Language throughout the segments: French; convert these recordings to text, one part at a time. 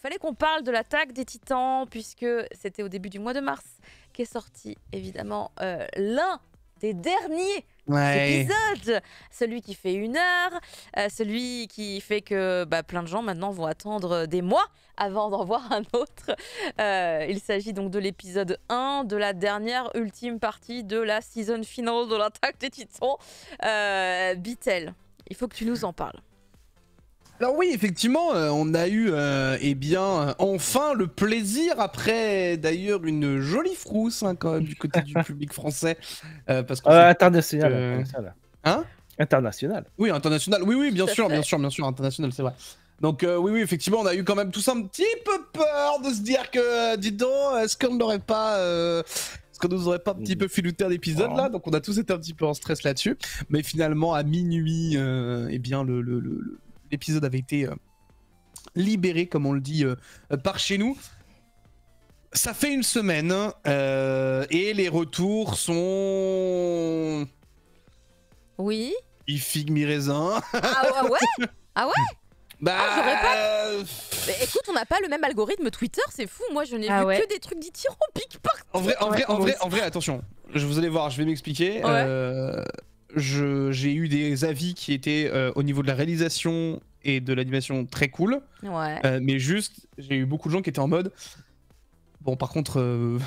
fallait qu'on parle de l'attaque des Titans, puisque c'était au début du mois de mars qu'est sorti évidemment l'un des derniers épisodes, celui qui fait 1 heure, celui qui fait que plein de gens maintenant vont attendre des mois avant d'en voir un autre. Il s'agit donc de l'épisode 1 de la dernière ultime partie de la season finale de l'attaque des Titans. Bitel, il faut que tu nous en parles. Alors oui, effectivement, on a eu enfin le plaisir, après d'ailleurs une jolie frousse quand même du côté du public français. Parce que international. Hein? International. Oui, international. Oui, bien sûr, international, c'est vrai. Donc oui, effectivement, on a eu quand même tous un petit peu peur de se dire que, dis donc, est-ce qu'on n'aurait pas... Est-ce qu'on nous aurait pas un petit peu filouté un épisode là? Donc on a tous été un petit peu en stress là-dessus. Mais finalement, à minuit, l'épisode avait été libéré, comme on le dit par chez nous. Ça fait 1 semaine et les retours sont... Oui. Mi-figue, mi-raisin. Ah ouais? Ah ouais? J'aurais pas... Mais écoute, on n'a pas le même algorithme Twitter, c'est fou. Moi, je n'ai vu que des trucs dithyrambiques partout. En vrai, attention. Vous allez voir, je vais m'expliquer. Ouais. J'ai eu des avis qui étaient au niveau de la réalisation et de l'animation très cool. Ouais. Mais juste, j'ai eu beaucoup de gens qui étaient en mode... Bon, par contre...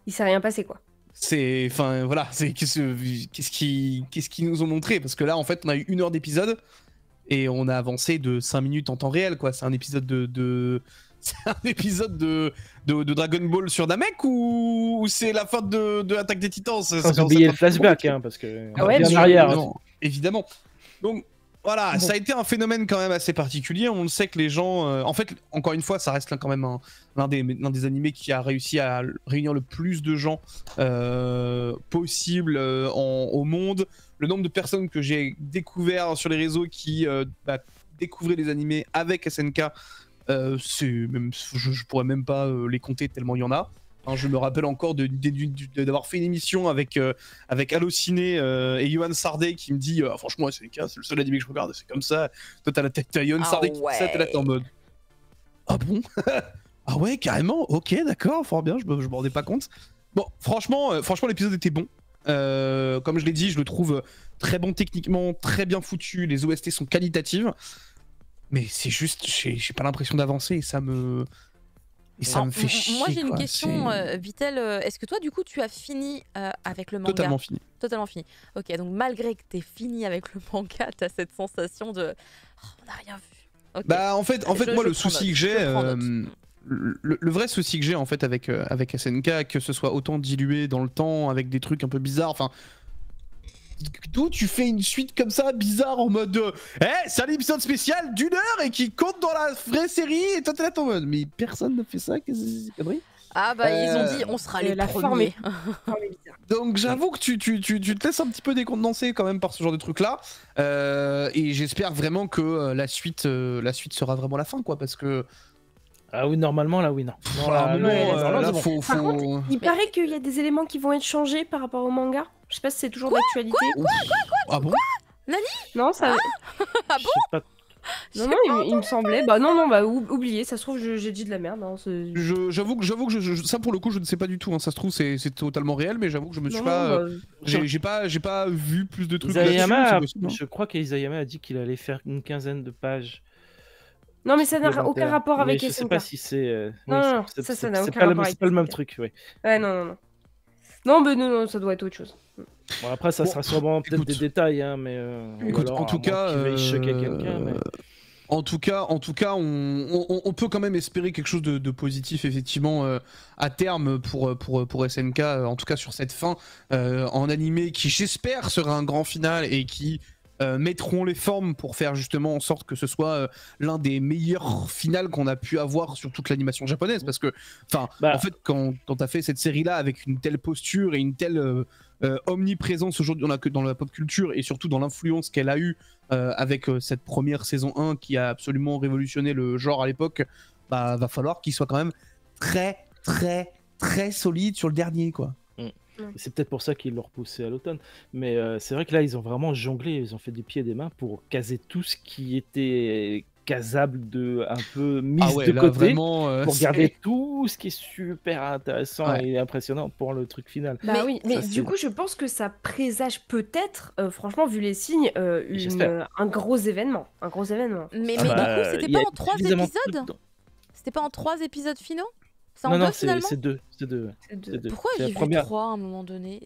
Il s'est rien passé, quoi. C'est... Enfin, voilà. Qu'est-ce qu'ils nous ont montré? Parce que là, en fait, on a eu 1 heure d'épisode et on a avancé de 5 minutes en temps réel, quoi. C'est un épisode C'est un épisode de Dragon Ball sur Namek ou c'est la fin de l'Attaque des Titans? Sans oublier le flashback, parce que... bien arrière. Évidemment. Donc, voilà, ça a été un phénomène quand même assez particulier. On le sait que les gens... en fait, encore une fois, ça reste quand même l'un des animés qui a réussi à réunir le plus de gens possible au monde. Le nombre de personnes que j'ai découvert sur les réseaux qui découvraient les animés avec SNK, je pourrais même pas les compter tellement il y en a. Je me rappelle encore d'avoir fait une émission avec Allociné et Yohan Sardé qui me dit franchement SNK c'est le seul animé que je regarde, c'est comme ça. Toi t'as Yohan Sardé qui fait ça, t'es là t'es en mode ah bon? Ah ouais, carrément, ok, d'accord, fort bien, je me rendais pas compte. Bon, franchement l'épisode était bon. Comme je l'ai dit, je le trouve très bon techniquement, très bien foutu, les OST sont qualitatives. Mais c'est juste, j'ai pas l'impression d'avancer et ça me fait chier. Moi j'ai une question, Vitel. Est-ce que toi du coup tu as fini avec le manga? Totalement fini. Totalement fini. Ok, donc malgré que t'aies fini avec le manga, t'as cette sensation de on n'a rien vu. Okay. Bah en fait moi le souci que j'ai, le vrai souci que j'ai en fait avec SNK, que ce soit autant dilué dans le temps avec des trucs un peu bizarres, enfin. D'où tu fais une suite comme ça bizarre en mode c'est un épisode spécial d'1 heure et qui compte dans la vraie série et toi t'es là en mode mais personne n'a fait ça, qu'est-ce que c'est connerie? Ah bah ils ont dit on sera les premiers. Donc j'avoue que tu te laisses un petit peu décontenancer quand même par ce genre de truc là et j'espère vraiment que la suite sera vraiment la fin quoi, parce que ah oui, normalement là oui, non. Par contre, il paraît qu'il y a des éléments qui vont être changés par rapport au manga. Je sais pas si c'est toujours d'actualité. Ah bon? Nani? Non, ça... Ah bon? Non, il me semblait. Bah non, oubliez, ça se trouve j'ai dit de la merde. Hein, j'avoue que ça pour le coup je ne sais pas du tout, hein. Ça se trouve c'est totalement réel, mais j'avoue que je me suis j'ai pas vu plus de trucs là-dessus. Je crois qu'Isayama a dit qu'il allait faire une 15aine de pages. Non mais ça n'a aucun rapport avec SNK. Je sais pas si c'est... Non, ça n'a aucun rapport avec SNK. C'est pas le même truc, ouais. Ouais, non. Non, ça doit être autre chose. Bon, après, ça sera sûrement peut-être des détails, hein, mais... Écoute, en tout cas... En tout cas, on peut quand même espérer quelque chose de positif, effectivement, à terme pour SNK, en tout cas sur cette fin, en animé qui, j'espère, sera un grand final et qui mettront les formes pour faire justement en sorte que ce soit l'un des meilleurs finales qu'on a pu avoir sur toute l'animation japonaise, parce que, en fait, quand t'as fait cette série-là avec une telle posture et une telle omniprésence aujourd'hui dans la pop culture et surtout dans l'influence qu'elle a eue avec cette première saison 1 qui a absolument révolutionné le genre à l'époque, va falloir qu'il soit quand même très très très solide sur le dernier, quoi. C'est peut-être pour ça qu'ils l'ont repoussé à l'automne, mais c'est vrai que là ils ont vraiment jonglé, ils ont fait des pieds et des mains pour caser tout ce qui était casable un peu mise de là, côté vraiment, pour garder tout ce qui est super intéressant et impressionnant pour le truc final. Bah oui, mais du coup, je pense que ça présage peut-être, franchement, vu les signes, un gros événement. Un gros événement. Mais du coup, c'était pas en 3 épisodes? C'était pas en 3 épisodes finaux? C'est en 2 finalement? C'est 2. Pourquoi j'ai vu 3 à un moment donné?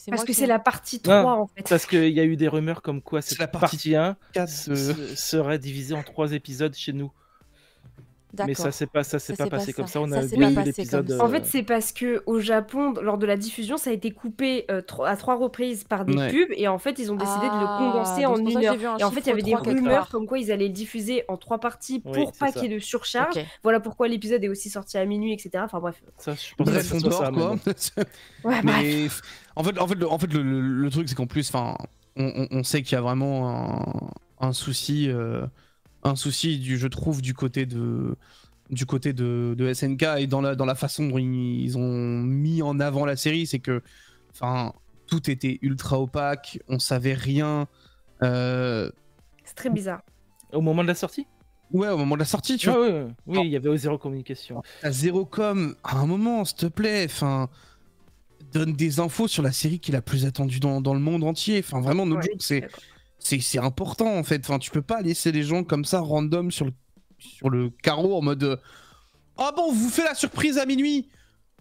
Parce que c'est la partie 3 en fait. Parce qu'il y a eu des rumeurs comme quoi cette partie 1 serait divisée en 3 épisodes chez nous. Mais ça s'est pas passé comme ça. On a vu l'épisode. En fait, c'est parce que au Japon, lors de la diffusion, ça a été coupé à 3 reprises par des pubs, et en fait, ils ont décidé de le condenser en 1 heure. Et en fait, il y avait des rumeurs comme quoi ils allaient le diffuser en 3 parties pour pas qu'il y ait de surcharge. Voilà pourquoi l'épisode est aussi sorti à minuit, etc. Enfin bref. Ça, je pense que c'est ça, quoi. Mais en fait, le truc, c'est qu'en plus, on sait qu'il y a vraiment un souci. Je trouve, du côté de SNK et dans la façon dont ils ont mis en avant la série, c'est que tout était ultra opaque, on savait rien. C'est très bizarre. Au moment de la sortie? Ouais, au moment de la sortie, tu vois. Oui, il y avait zéro communication. T'as zéro com, à un moment, s'il te plaît, donne des infos sur la série qui est la plus attendue dans le monde entier. Vraiment, notre jour, c'est important en fait. Tu peux pas laisser les gens comme ça random sur le carreau en mode ah bon, vous faites la surprise à minuit.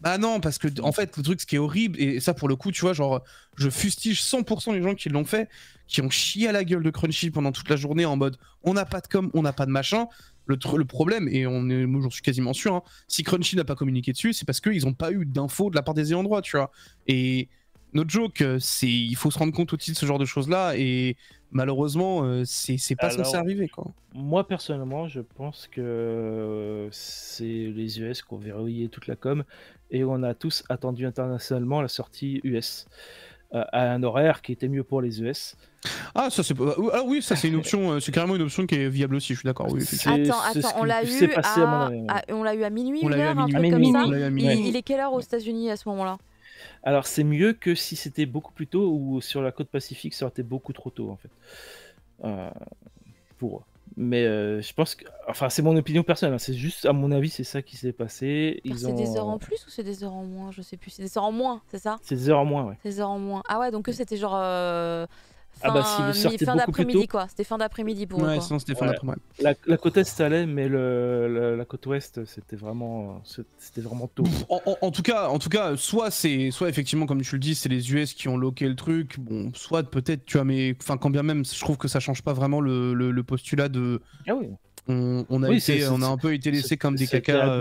Bah non, parce que en fait le truc, ce qui est horrible, et ça pour le coup, tu vois, genre je fustige 100% les gens qui l'ont fait, qui ont chié à la gueule de Crunchy pendant toute la journée en mode on n'a pas de com, on n'a pas de machin. Le problème, et moi j'en suis quasiment sûr, hein, si Crunchy n'a pas communiqué dessus, c'est parce qu'ils n'ont pas eu d'infos de la part des ayants droit, tu vois. Et notre joke, il faut se rendre compte aussi de ce genre de choses là, et malheureusement, c'est pas censé arriver, quoi. Moi personnellement, je pense que c'est les US qui ont verrouillé toute la com, et on a tous attendu internationalement la sortie US à un horaire qui était mieux pour les US. Ah ça c'est oui, ça c'est une option, c'est carrément une option qui est viable aussi, je suis d'accord. Oui, attends, on l'a eu à minuit, une heure, un truc comme ça. Il est quelle heure aux États-Unis à ce moment-là? Alors c'est mieux que si c'était beaucoup plus tôt, ou sur la côte Pacifique ça aurait été beaucoup trop tôt en fait pour eux. Mais je pense que, c'est mon opinion personnelle, hein. C'est juste à mon avis c'est ça qui s'est passé. C'est des heures en plus ou c'est des heures en moins? Je sais plus. C'est des heures en moins, c'est ça? C'est des heures en moins, ouais. Des heures en moins. Ah ouais, donc c'était genre fin d'après-midi, quoi. C'était fin d'après-midi pour eux. Ouais, sinon c'était fin d'après-midi. La côte est ça allait, mais la côte ouest c'était vraiment tôt. En tout cas, soit effectivement comme tu le dis, c'est les US qui ont loqué le truc. Bon, soit peut-être, tu vois, mais quand bien même, je trouve que ça change pas vraiment le postulat de. Ah oui. On a un peu été laissés comme des cacas.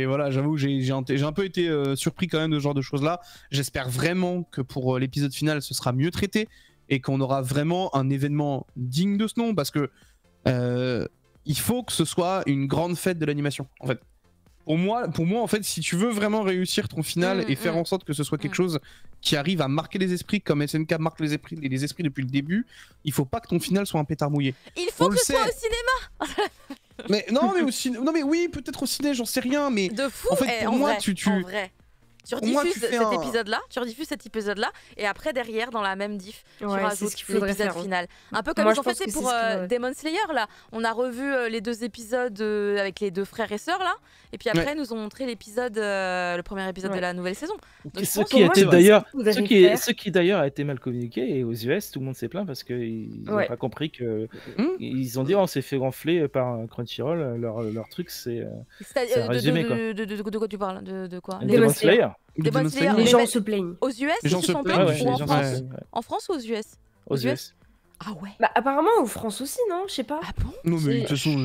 Voilà, j'avoue, j'ai un peu été surpris quand même de ce genre de choses là. J'espère vraiment que pour l'épisode final ce sera mieux traité et qu'on aura vraiment un événement digne de ce nom, parce que il faut que ce soit une grande fête de l'animation en fait. Pour moi en fait, si tu veux vraiment réussir ton final et faire en sorte que ce soit quelque chose qui arrive à marquer les esprits comme SNK marque les esprits depuis le début, il faut pas que ton final soit un pétard mouillé. Il faut que ce soit au cinéma. Mais non, mais oui, peut-être au ciné, j'en sais rien, mais de fou. En fait, pour moi, en vrai. Tu rediffuses cet épisode-là, et après, derrière, dans la même diff, tu rajoutes l'épisode final. Un peu comme ils ont fait pour Demon Slayer, là. On a revu les 2 épisodes avec les 2 frères et sœurs, là. Et puis après, ils nous ont montré le premier épisode de la nouvelle saison. Donc, ce qui d'ailleurs a été mal communiqué, et aux US, tout le monde s'est plaint parce qu'ils n'ont pas compris que. Ils ont dit, on s'est fait gonfler par Crunchyroll, leur truc, c'est un résumé, quoi. De quoi tu parles? De quoi? Demon Slayer. Les gens se plaignent. Aux US, ils se sont plaints, ou en France? En France ou aux US? Aux US. Ah ouais. Bah apparemment en France aussi, non? Je sais pas. Ah bon? Non mais de toute façon,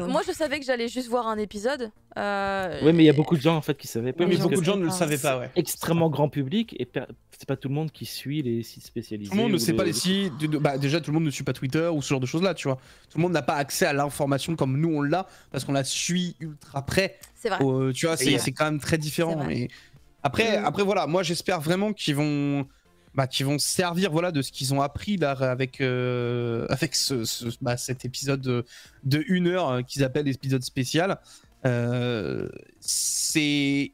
moi je savais que j'allais juste voir un épisode. Oui, mais il y a beaucoup de gens en fait qui savaient pas. Mais beaucoup de gens ne le savaient pas, ouais. Extrêmement grand public, et c'est pas tout le monde qui suit les sites spécialisés. Tout le monde ne sait pas les sites. Déjà, tout le monde ne suit pas Twitter ou ce genre de choses là, tu vois. Tout le monde n'a pas accès à l'information comme nous on l'a, parce qu'on la suit ultra près. C'est vrai. Tu vois, c'est quand même très différent. Mais après voilà, moi j'espère vraiment qu'ils vont servir, voilà, de ce qu'ils ont appris là avec cet épisode de 1 heure qu'ils appellent l'épisode spécial. Ils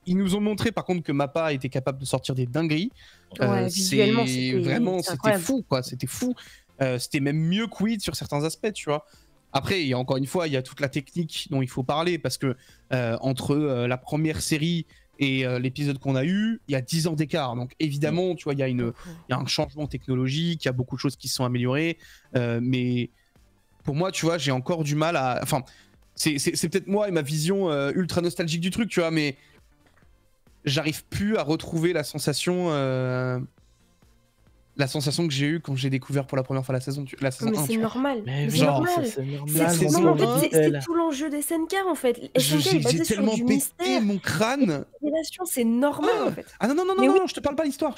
nous ont montré par contre que Mappa était capable de sortir des dingueries. Visuellement, c'était fou, quoi. C'était fou. C'était même mieux que Weed sur certains aspects, tu vois. Après, encore une fois, il y a toute la technique dont il faut parler, parce que entre la première série et l'épisode qu'on a eu, il y a 10 ans d'écart. Donc évidemment, tu vois, il y a un changement technologique, il y a beaucoup de choses qui se sont améliorées. Mais pour moi, tu vois, j'ai encore du mal à... Enfin, c'est peut-être moi et ma vision ultra nostalgique du truc, tu vois, mais j'arrive plus à retrouver la sensation que j'ai eue quand j'ai découvert pour la première fois la saison 1. Mais c'est normal. C'est normal. C'est tout l'enjeu des SNK en fait. SNK est basé sur du mystère. Mon crâne. C'est normal en fait. Ah non, je te parle pas d'histoire.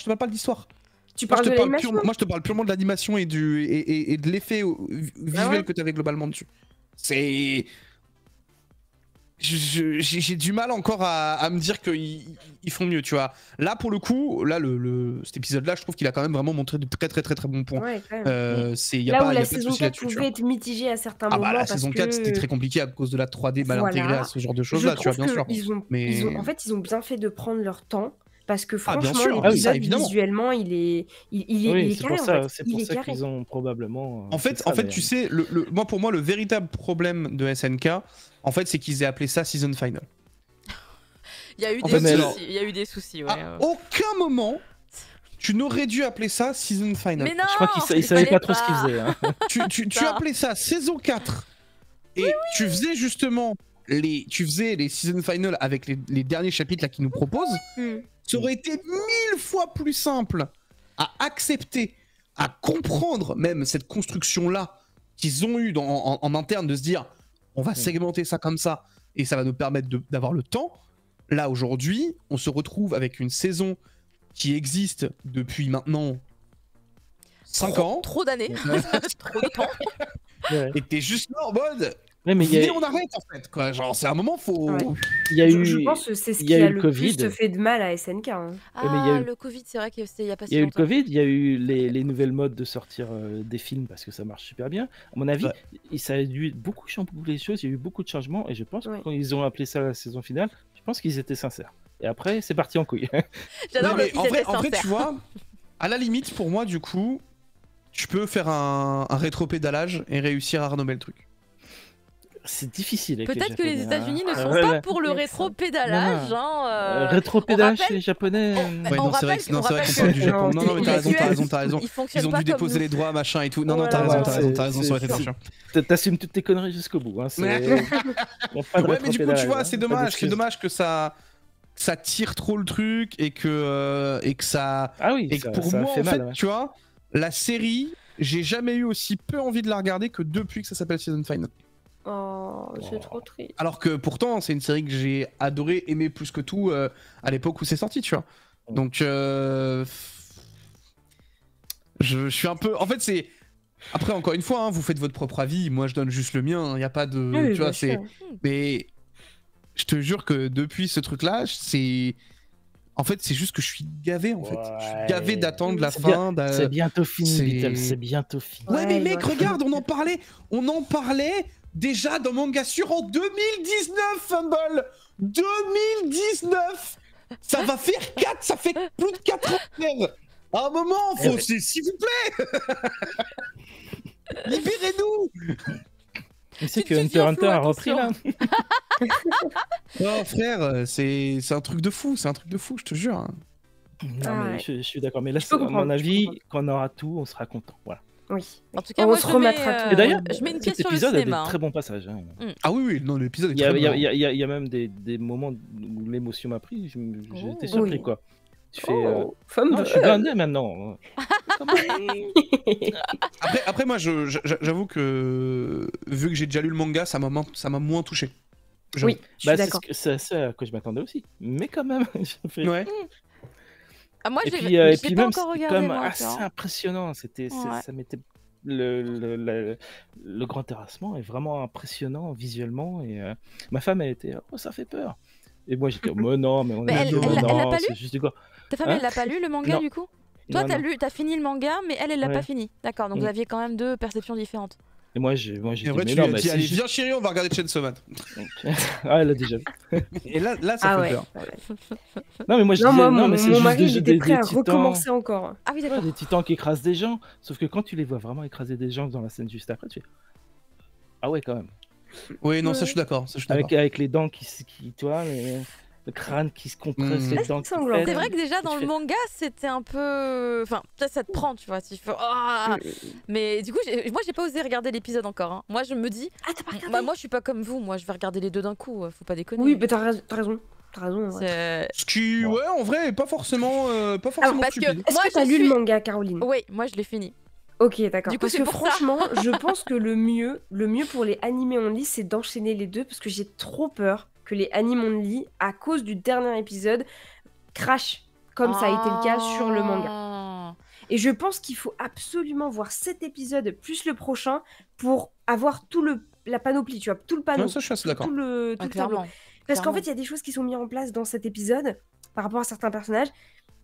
Tu parles de l'animation. Moi, je te parle purement de l'animation et de l'effet visuel que tu avais globalement dessus. C'est... J'ai du mal encore à me dire qu'ils font mieux, tu vois. Là, pour le coup, là, cet épisode-là, je trouve qu'il a quand même vraiment montré de très bons points. Ouais, quand même. Là où la saison 4 pouvait être mitigée à certains moments. La saison 4, c'était très compliqué à cause de la 3D mal intégrée à ce genre de choses-là, tu vois, bien sûr. En fait, ils ont bien fait de prendre leur temps. Parce que franchement, l'épisode visuellement, il est carré. C'est pour ça qu'ils ont probablement. En fait, tu sais, pour moi, le véritable problème de SNK, en fait, c'est qu'ils aient appelé ça Season Final. Il y a eu des soucis. Ouais. À aucun moment, tu n'aurais dû appeler ça Season Final. Mais non, je crois qu'ils savaient pas trop ce qu'ils faisaient. Hein. Tu appelais ça Saison 4 et tu faisais justement les Season Final avec les derniers chapitres là qu'ils nous proposent. Ça aurait été 1000 fois plus simple à accepter, à comprendre même cette construction-là qu'ils ont eue en interne, de se dire on va segmenter ça comme ça et ça va nous permettre d'avoir le temps. Là, aujourd'hui, on se retrouve avec une saison qui existe depuis maintenant 5 ans. Trop d'années. Trop de temps. Et t'es juste là en mode... Ouais, mais on arrête en fait, quoi. Genre, c'est un moment, faut. Ouais. Je pense que c'est ce qui a le plus fait de mal à SNK. Hein. Le Covid, c'est vrai qu'il y a pas si longtemps. Il y a eu le Covid, il y a eu les nouvelles modes de sortir des films parce que ça marche super bien. À mon avis, ça a dû beaucoup chambouler les choses, il y a eu beaucoup de changements et je pense que quand ils ont appelé ça la saison finale, je pense qu'ils étaient sincères. Et après, c'est parti en couille. J'adore en vrai, tu vois, à la limite, pour moi, du coup, tu peux faire un rétro-pédalage et réussir à renommer le truc. C'est difficile. Peut-être que les États-Unis ne sont pas pour le rétro-pédalage. Rétro-pédalage chez les Japonais. C'est vrai qu'on parle du Japon. Non, mais t'as raison. Ils ont dû déposer les droits, machin et tout. Non, t'as raison, ça aurait été trop chiant. T'assumes toutes tes conneries jusqu'au bout. Ouais, mais du coup, tu vois, c'est dommage que ça tire trop le truc et que ça. Ah oui, et pour moi, en fait, tu vois, la série, j'ai jamais eu aussi peu envie de la regarder que depuis que ça s'appelle Season Final. Oh, c'est trop triste. Alors que pourtant, c'est une série que j'ai adoré, aimé plus que tout à l'époque où c'est sorti, tu vois. Donc, je suis un peu. En fait, c'est. Après, encore une fois, hein, vous faites votre propre avis. Moi, je donne juste le mien. Il n'y a pas de. Oui, tu vois, c'est. Mais je te jure que depuis ce truc-là, c'est. En fait, c'est juste que je suis gavé, en fait. Je suis gavé d'attendre la fin. C'est bientôt fini, Beatle, c'est bientôt fini. Ouais, mais mec, regarde, on en parlait déjà dans Mangasure en 2019, Fumble. 2019. Ça va faire ça fait plus de 4 ans. À un moment, s'il vous plaît. Libérez-nous. Tu sais que Hunter x Hunter a repris là. Non frère, c'est un truc de fou, je te jure. Non, mais je suis d'accord, mais là, à mon avis, quand on aura tout, on sera content. Voilà. Oui. En tout cas, moi, je remettra. Et d'ailleurs, je mets une pièce sur le cinéma. Cet épisode a cinéma. des très bons passages. Hein. Ah oui, non, l'épisode est très bon. Il y a même des moments où l'émotion m'a pris. J'étais surpris, quoi. Tu fais. Je suis blindé maintenant. Après, moi, j'avoue que vu que j'ai déjà lu le manga, ça m'a moins touché. Oui, je suis d'accord. C'est à quoi je m'attendais aussi. Mais quand même, ouais. Ah, moi, et puis pas même, encore regardé, comme moi, assez impressionnant. Ça mettait le grand terrassement est vraiment impressionnant visuellement. Et ma femme, elle était, ça fait peur. Et moi, j'étais, non, mais on mais elle l'a pas lu. C'est juste quoi. Ta femme, elle l'a pas lu le manga du coup? Toi, t'as fini le manga, mais elle l'a pas fini. D'accord, donc vous aviez quand même deux perceptions différentes. Et moi j'ai dit, vrai, tu lui as dit, allez, viens chérie, on va regarder Chainsaw Man. Ah, elle a déjà vu. Et là ça fait peur. Non, mais moi je disais, non, mais c'est mon mari, il était prêt à titans... recommencer encore. Ah oui, d'accord. Des titans qui écrasent des gens. Sauf que quand tu les vois vraiment écraser des gens dans la scène juste après, tu fais... Ah ouais, quand même. Oui, non, ça je suis d'accord. Avec les dents qui tu vois, le crâne qui se compresse, les dents qui C'est vrai que déjà dans le manga, c'était un peu... Enfin, ça te prend, tu vois. Mais du coup, moi, j'ai pas osé regarder l'épisode encore. Hein. Moi, je me dis... Ah, t'as pas regardé moi, je suis pas comme vous. Moi, je vais regarder les deux d'un coup. Faut pas déconner. Oui, mais t'as raison. T'as raison. Ce qui, ouais, en vrai, pas forcément parce stupide. Est-ce que t'as lu le manga, Caroline? Oui, moi, je l'ai fini. Ok, d'accord. Parce que franchement, je pense que le mieux pour les animés only, c'est d'enchaîner les deux, parce que j'ai trop peur que les animés only, à cause du dernier épisode, crashent, comme ça a été le cas sur le manga. Et je pense qu'il faut absolument voir cet épisode plus le prochain pour avoir la panoplie, tu vois, tout le panneau. Ouais, ça, je suis assez d'accord. Tout le tableau. Parce qu'en fait, il y a des choses qui sont mises en place dans cet épisode, par rapport à certains personnages,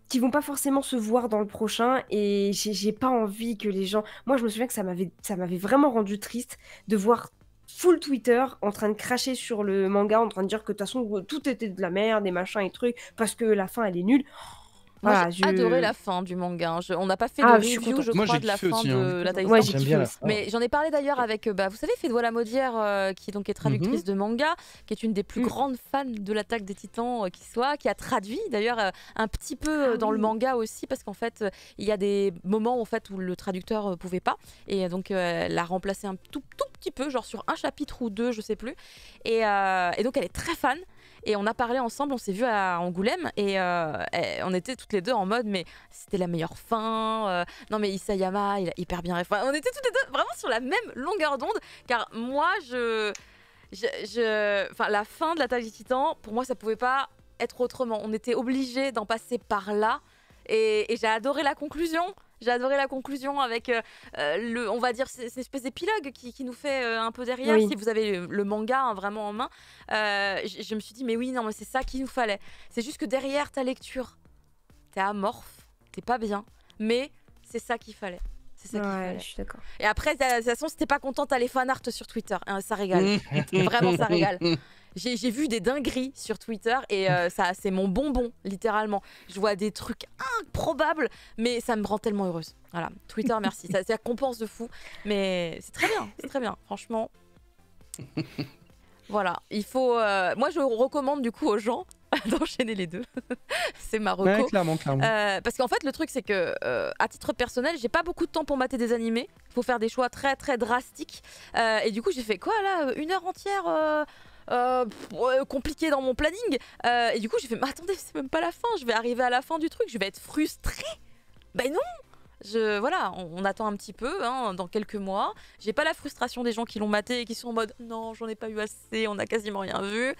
qui vont pas forcément se voir dans le prochain, et j'ai pas envie que les gens... Moi, je me souviens que ça m'avait vraiment rendu triste de voir full Twitter en train de cracher sur le manga, en train de dire que de toute façon tout était de la merde, des machins et trucs, parce que la fin elle est nulle. Moi, j'ai adoré la fin du manga. On n'a pas fait de review, je crois, de la fin de la taille. Moi, j'ai kiffé aussi. Mais j'en ai parlé d'ailleurs avec, vous savez, Fédoua Lamaudière, qui donc est traductrice de manga, qui est une des plus grandes fans de l'Attaque des Titans qui soit, qui a traduit d'ailleurs un petit peu dans le manga aussi, parce qu'en fait, il y a des moments en fait où le traducteur pouvait pas, et donc elle a remplacé un tout petit peu, genre sur un chapitre ou deux, je sais plus, et donc elle est très fan. Et on a parlé ensemble, on s'est vu à Angoulême et on était toutes les deux en mode mais c'était la meilleure fin. Non mais Isayama, il a hyper bien réfléchi. On était toutes les deux vraiment sur la même longueur d'onde, car moi la fin de l'Attaque des Titans, pour moi ça pouvait pas être autrement. On était obligés d'en passer par là et j'ai adoré la conclusion. J'ai adoré la conclusion avec on va dire, cette espèce d'épilogue qui nous fait un peu derrière. Si vous avez le manga vraiment en main, je me suis dit, mais oui, non, mais c'est ça qu'il nous fallait. C'est juste que derrière ta lecture, t'es amorphe, t'es pas bien, mais c'est ça qu'il fallait. C'est ça qu'il fallait. Je suis d'accord. Et après, de toute façon, si t'es pas content, t'as les fanarts sur Twitter. Hein, ça régale. Vraiment, ça régale. J'ai vu des dingueries sur Twitter et ça, c'est mon bonbon, littéralement. Je vois des trucs improbables, mais ça me rend tellement heureuse. Voilà, Twitter, merci. Ça compense de fou, mais c'est très bien, franchement. Voilà, il faut... moi, je recommande du coup aux gens d'enchaîner les deux. C'est ma reco. Ouais, clairement. Parce qu'en fait, le truc, c'est que à titre personnel, j'ai pas beaucoup de temps pour mater des animés. Il faut faire des choix très, très drastiques. Et du coup, j'ai fait quoi là, 1 heure entière compliqué dans mon planning, et du coup j'ai fait mais attendez, c'est même pas la fin, je vais arriver à la fin du truc, je vais être frustrée. Ben non, voilà, on attend un petit peu, hein, dans quelques mois. J'ai pas la frustration des gens qui l'ont maté et qui sont en mode non, j'en ai pas eu assez, on a quasiment rien vu.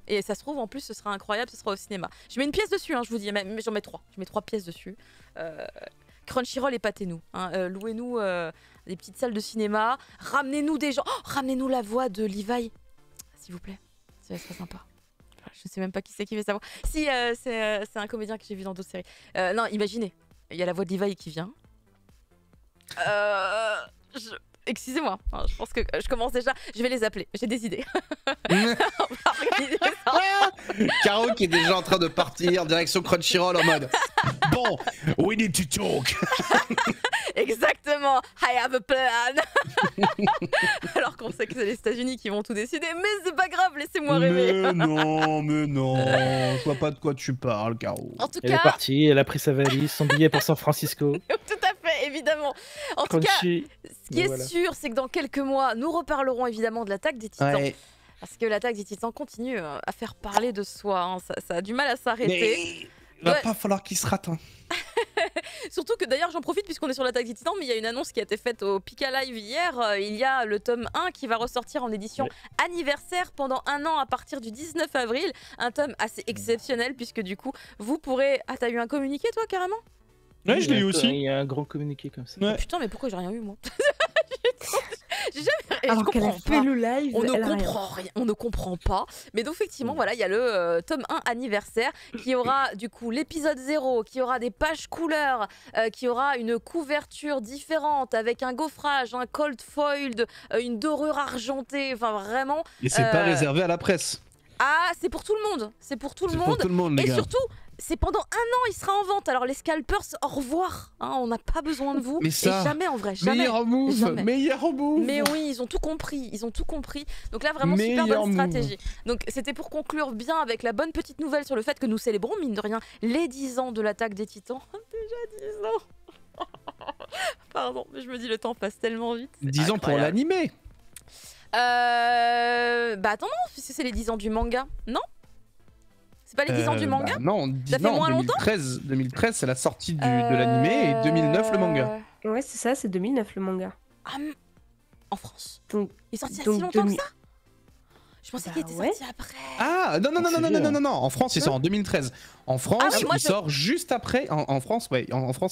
Et ça se trouve, en plus, ce sera incroyable, ce sera au cinéma. Je mets une pièce dessus, hein, je vous dis, mais j'en mets 3. Je mets 3 pièces dessus. Crunchyroll, épatez-nous. Hein, louez-nous des petites salles de cinéma. Ramenez-nous des gens. Oh, ramenez-nous la voix de Levi, s'il vous plaît. Ça serait sympa. Je sais même pas qui c'est qui fait sa voix. Si, c'est un comédien que j'ai vu dans d'autres séries. Non, imaginez, il y a la voix de Levi qui vient. Excusez-moi, hein, je pense que je commence déjà. Je vais les appeler, j'ai des idées. On va organiser ça. Caro qui est déjà en train de partir direction Crunchyroll en mode bon, we need to talk. Exactement, I have a plan. Alors qu'on sait que c'est les États-Unis qui vont tout décider, mais c'est pas grave, laissez-moi rêver. Mais non, je vois pas de quoi tu parles, Caro. En tout elle cas, est partie, elle a pris sa valise, son billet pour San Francisco. Tout à fait, évidemment. En tout cas, ce qui est sûr, c'est que dans quelques mois, nous reparlerons évidemment de l'Attaque des Titans. Ouais. Parce que l'Attaque des Titans continue à faire parler de soi. Hein. Ça a du mal à s'arrêter. Mais il va pas falloir qu'il se rate. Hein. Surtout que d'ailleurs, j'en profite puisqu'on est sur l'Attaque des Titans, mais il y a une annonce qui a été faite au Pika Live hier. Il y a le tome 1 qui va ressortir en édition anniversaire pendant 1 an à partir du 19 avril. Un tome assez exceptionnel puisque du coup, vous pourrez... Ah, t'as eu un communiqué toi carrément ? Ouais, je l'ai eu aussi. Il y a un grand communiqué comme ça. Ouais. Oh, putain, mais pourquoi j'ai rien eu moi ? J'ai jamais. Alors qu'elle a fait le live, on ne comprend rien. On ne comprend pas. Mais donc effectivement, voilà, il y a le tome 1 anniversaire qui aura du coup l'épisode 0, qui aura des pages couleurs, qui aura une couverture différente avec un gaufrage, un cold foiled, une dorure argentée. Enfin vraiment. Et c'est pas réservé à la presse. Ah, c'est pour tout le monde. C'est pour tout le monde. Pour tout le monde, les et gars. surtout. C'est pendant 1 an, il sera en vente. Alors les scalpers, au revoir. Hein, on n'a pas besoin de vous. Mais ça, et jamais en vrai, jamais. Meilleur move, jamais. Meilleur move. Mais oui, ils ont tout compris. Ils ont tout compris. Donc là, vraiment super bonne stratégie. Donc c'était pour conclure bien avec la bonne petite nouvelle sur le fait que nous célébrons, mine de rien, les 10 ans de l'attaque des Titans. Déjà 10 ans. Pardon, mais je me dis le temps passe tellement vite. 10 ans pour l'animé. Bah attends, non, c'est les 10 ans du manga, non? C'est pas les 10 ans du manga? Non, ça fait moins 2013 c'est la sortie de l'animé et 2009 le manga. Ouais, c'est ça, c'est 2009 le manga. Ah, en France? Donc, il est sorti il y a si longtemps que ça? Je pensais qu'il était sorti après. Ah, non, en France il sort en 2013. En France, il sort juste après. En France,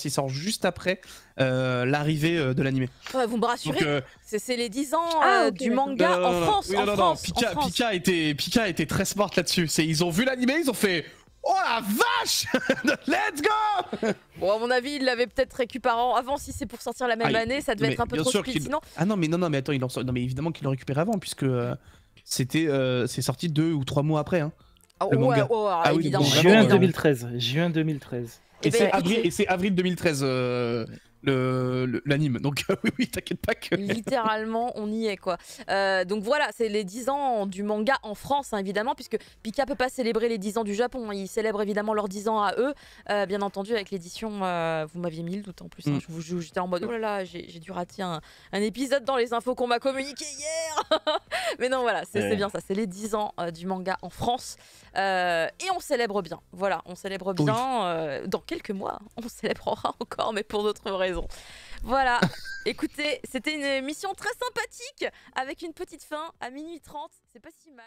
il sort juste après l'arrivée de l'animé. Ouais, vous me rassurez, c'est les 10 ans du manga en France. Non, Pika a été très smart là-dessus. Ils ont vu l'animé, ils ont fait. Oh la vache. Let's go. Bon, à mon avis, il l'avait peut-être récupéré avant. Si c'est pour sortir la même année, ça devait être un peu trop speed, sinon. Ah non, mais attends, non, mais évidemment qu'il l'a récupéré avant, puisque c'est sorti 2 ou 3 mois après. Hein, le manga. Évidemment. Juin 2013. Juin 2013. Et c'est avril 2013 l'anime, donc oui, t'inquiète pas que... Littéralement, on y est, quoi. Donc voilà, c'est les 10 ans du manga en France, hein, évidemment, puisque Pika peut pas célébrer les 10 ans du Japon, hein. Ils célèbrent évidemment leurs 10 ans à eux, bien entendu, avec l'édition, vous m'aviez mis le doute en plus, hein, j'étais en mode, oh là là, j'ai dû rater un épisode dans les infos qu'on m'a communiqué hier. Mais non, voilà, c'est bien ça, c'est les 10 ans du manga en France, et on célèbre bien, voilà, on célèbre bien, dans quelques mois, on célébrera encore, mais pour d'autres raisons. Voilà, écoutez, c'était une émission très sympathique avec une petite fin à minuit 30, c'est pas si mal.